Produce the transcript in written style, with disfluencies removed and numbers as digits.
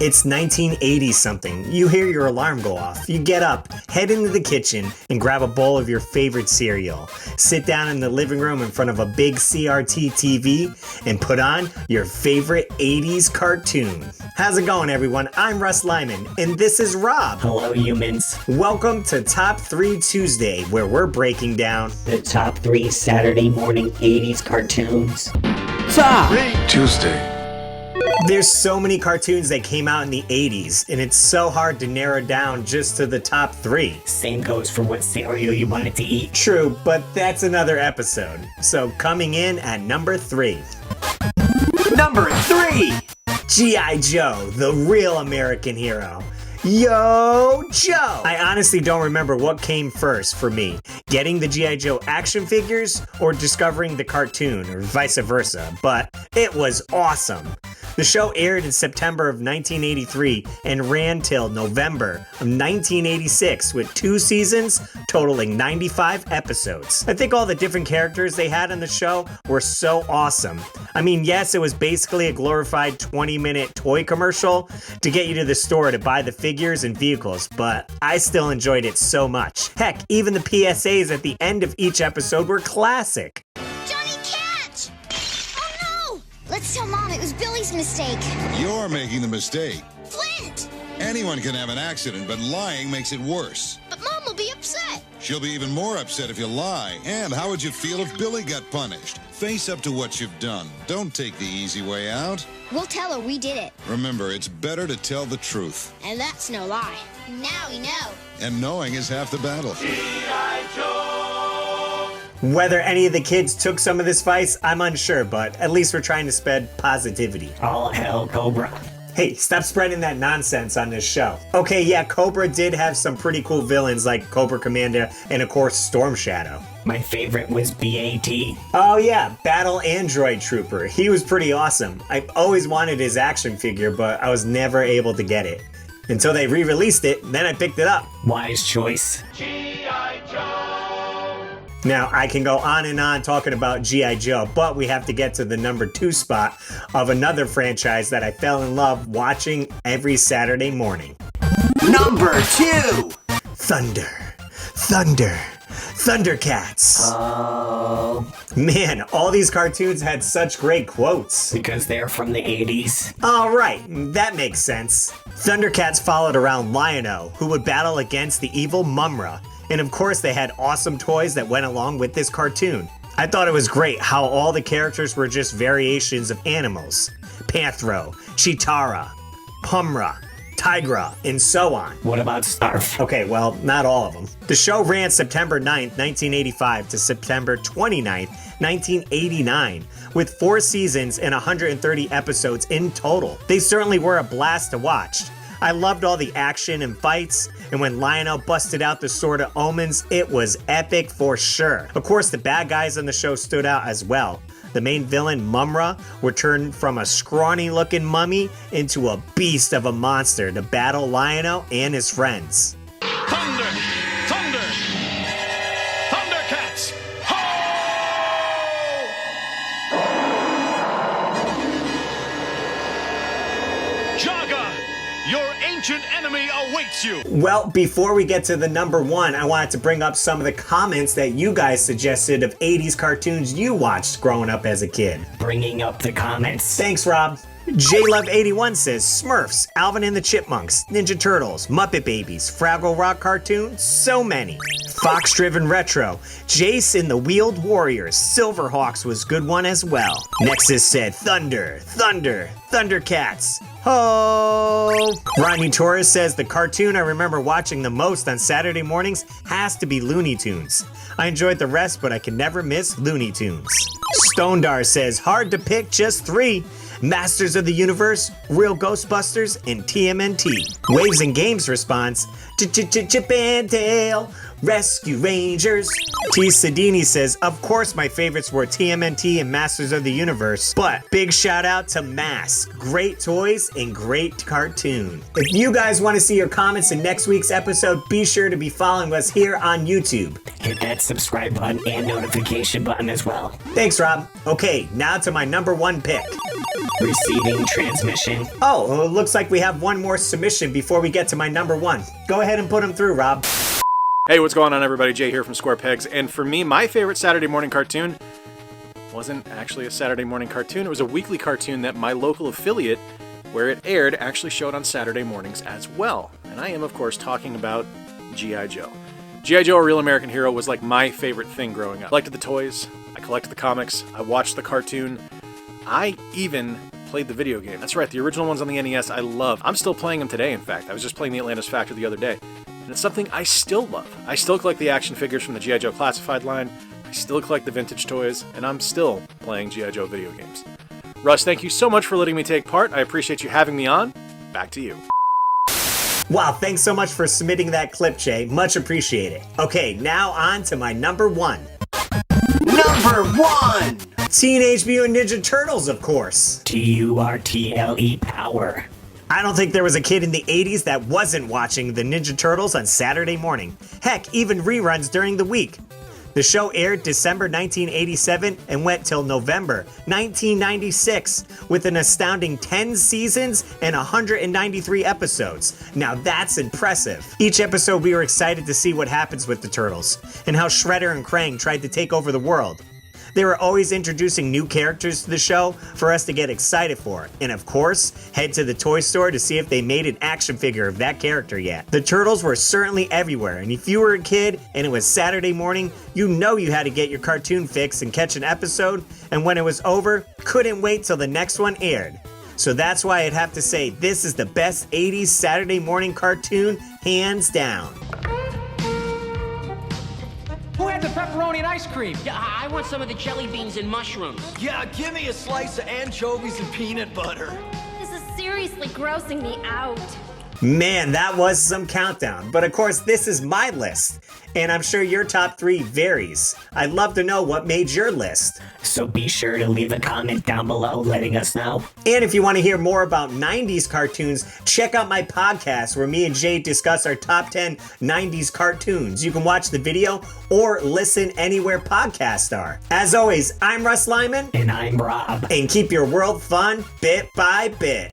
It's 1980 something. You hear your alarm go off. You get up, head into the kitchen, and grab a bowl of your favorite cereal. Sit down in the living room in front of a big CRT TV and put on your favorite 80s cartoon. How's it going, everyone? I'm RussLyman, and this is Rob. Hello, humans. Welcome to Top 3 Tuesday, where we're breaking down the top 3 Saturday morning 80s cartoons. Top 3 Tuesday. There's so many cartoons that came out in the 80s, and it's so hard to narrow down just to the top 3. Same goes for what cereal you wanted to eat. True, but that's another episode. So coming in at number 3. Number 3! G.I. Joe, the real American hero. Yo, Joe! I honestly don't remember what came first for me, getting the G.I. Joe action figures or discovering the cartoon, or vice versa, but it was awesome. The show aired in September of 1983 and ran till November of 1986 with 2 seasons totaling 95 episodes. I think all the different characters they had on the show were so awesome. I mean, yes, it was basically a glorified 20-minute toy commercial to get you to the store to buy the figures and vehicles, but I still enjoyed it so much. Heck, even the PSAs at the end of each episode were classic. Let's tell Mom it was Billy's mistake. You're making the mistake. Flint! Anyone can have an accident, but lying makes it worse. But Mom will be upset. She'll be even more upset if you lie. And how would you feel if Billy got punished? Face up to what you've done. Don't take the easy way out. We'll tell her we did it. Remember, it's better to tell the truth. And that's no lie. Now we know. And knowing is half the battle. G.I. Joe! Whether any of the kids took some of this advice, I'm unsure, but at least we're trying to spread positivity. All hell, Cobra. Hey, stop spreading that nonsense on this show. Okay, yeah, Cobra did have some pretty cool villains like Cobra Commander and, of course, Storm Shadow. My favorite was B.A.T. Oh yeah, Battle Android Trooper. He was pretty awesome. I always wanted his action figure, but I was never able to get it. Until they re-released it, then I picked it up. Wise choice. G.I. Joe! Now, I can go on and on talking about G.I. Joe, but we have to get to the number 2 spot of another franchise that I fell in love watching every Saturday morning. Number 2! Thundercats. Oh. Man, all these cartoons had such great quotes. Because they're from the 80s. Alright, that makes sense. Thundercats followed around Lion-O, who would battle against the evil Mumra. And of course, they had awesome toys that went along with this cartoon. I thought it was great how all the characters were just variations of animals. Panthro, Chitara, Pumra, Tigra, and so on. What about Starf? Okay, well, not all of them. The show ran September 9th, 1985 to September 29th, 1989, with 4 seasons and 130 episodes in total. They certainly were a blast to watch. I loved all the action and fights, and when Lion-O busted out the Sword of Omens, it was epic for sure. Of course, the bad guys on the show stood out as well. The main villain, Mumra, would turn from a scrawny-looking mummy into a beast of a monster to battle Lion-O and his friends. Thundercats! Ho! Jaga, your ancient enemy awaits you. Well, before we get to the number 1, I wanted to bring up some of the comments that you guys suggested of 80s cartoons you watched growing up as a kid. Bringing up the comments. Thanks, Rob. JLove81 says Smurfs, Alvin and the Chipmunks, Ninja Turtles, Muppet Babies, Fraggle Rock cartoons, so many. Fox Driven Retro, Jace and the Wheeled Warriors, Silverhawks was good one as well. Nexus said Thundercats. Ho! Rodney Torres says the cartoon I remember watching the most on Saturday mornings has to be Looney Tunes. I enjoyed the rest, but I can never miss Looney Tunes. Stonedar says hard to pick, just 3. Masters of the Universe, Real Ghostbusters, and TMNT. Waves and Games response, Chip and Dale, Rescue Rangers. T. Sedini says, of course my favorites were TMNT and Masters of the Universe, but big shout out to M.A.S.K. Great toys and great cartoon. If you guys want to see your comments in next week's episode, be sure to be following us here on YouTube. Hit that subscribe button and notification button as well. Thanks, Rob. Okay, now to my number 1 pick. Receiving transmission. Oh, well, it looks like we have one more submission before we get to my number 1. Go ahead and put them through, Rob. Hey, what's going on, everybody? Jay here from Square Pegs, and for me, my favorite Saturday morning cartoon wasn't actually a Saturday morning cartoon. It was a weekly cartoon that my local affiliate, where it aired, actually showed on Saturday mornings as well. And I am, of course, talking about G.I. Joe. G.I. Joe, A Real American Hero, was like my favorite thing growing up. I collected the toys, I collected the comics, I watched the cartoon, I even played the video game. That's right, the original ones on the NES I love. I'm still playing them today, in fact. I was just playing the Atlantis Factor the other day. And it's something I still love. I still collect the action figures from the G.I. Joe Classified line, I still collect the vintage toys, and I'm still playing G.I. Joe video games. Russ, thank you so much for letting me take part. I appreciate you having me on. Back to you. Wow, thanks so much for submitting that clip, Jay. Much appreciated. Okay, now on to my number 1. Number 1! Teenage Mutant Ninja Turtles, of course. TURTLE power. I don't think there was a kid in the 80s that wasn't watching the Ninja Turtles on Saturday morning. Heck, even reruns during the week. The show aired December 1987 and went till November 1996 with an astounding 10 seasons and 193 episodes. Now that's impressive. Each episode we were excited to see what happens with the Turtles and how Shredder and Krang tried to take over the world. They were always introducing new characters to the show for us to get excited for. And of course, head to the toy store to see if they made an action figure of that character yet. The Turtles were certainly everywhere, and if you were a kid and it was Saturday morning, you know you had to get your cartoon fix and catch an episode, and when it was over, couldn't wait till the next one aired. So that's why I'd have to say this is the best 80s Saturday morning cartoon, hands down. Who had the pepperoni and ice cream? Yeah, I want some of the jelly beans and mushrooms. Yeah, give me a slice of anchovies and peanut butter. This is seriously grossing me out. Man, that was some countdown. But of course, this is my list. And I'm sure your top 3 varies. I'd love to know what made your list. So be sure to leave a comment down below letting us know. And if you want to hear more about 90s cartoons, check out my podcast where me and Jay discuss our top 10 90s cartoons. You can watch the video or listen anywhere podcasts are. As always, I'm RussLyman. And I'm Rob. And keep your world fun bit by bit.